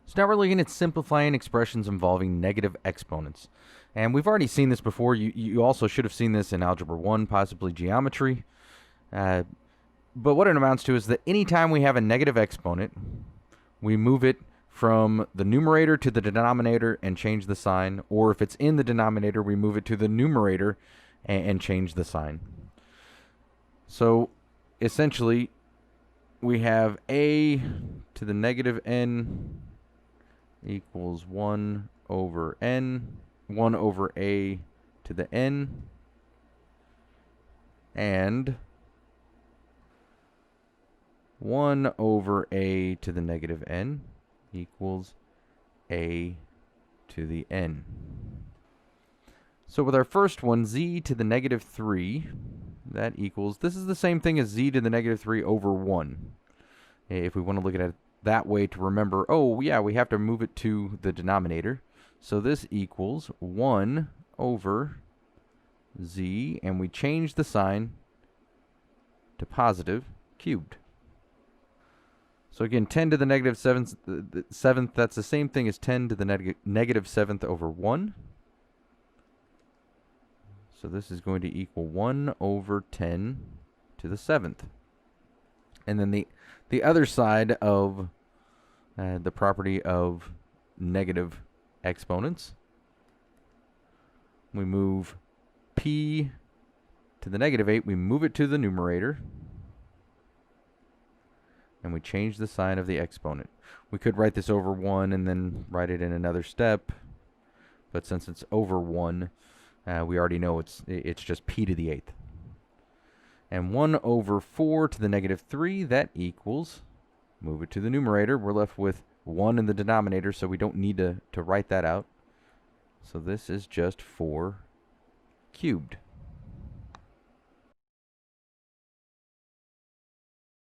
So now we're looking at simplifying expressions involving negative exponents. And we've already seen this before. You also should have seen this in Algebra 1, possibly geometry. But what it amounts to is that anytime we have a negative exponent, we move it from the numerator to the denominator and change the sign. Or if it's in the denominator, we move it to the numerator and change the sign. So essentially, we have a to the negative n equals 1 over n, 1 over a to the n, and 1 over a to the negative n equals a to the n. So with our first one, z to the negative 3, that equals, this is the same thing as z to the negative 3 over 1. If we want to look at it that way to remember, oh yeah, we have to move it to the denominator. So this equals 1 over z, and we change the sign to positive cubed. So again, 10 to the negative 7th, that's the same thing as 10 to the negative 7th over 1. So this is going to equal 1 over 10 to the 7th. And then the other side of the property of negative exponents, we move p to the negative 8, we move it to the numerator, and we change the sign of the exponent. We could write this over 1 and then write it in another step, but since it's over 1, we already know it's just p to the 8th. And 1 over 4 to the negative 3, that equals, move it to the numerator. We're left with 1 in the denominator, so we don't need to write that out. So this is just 4 cubed.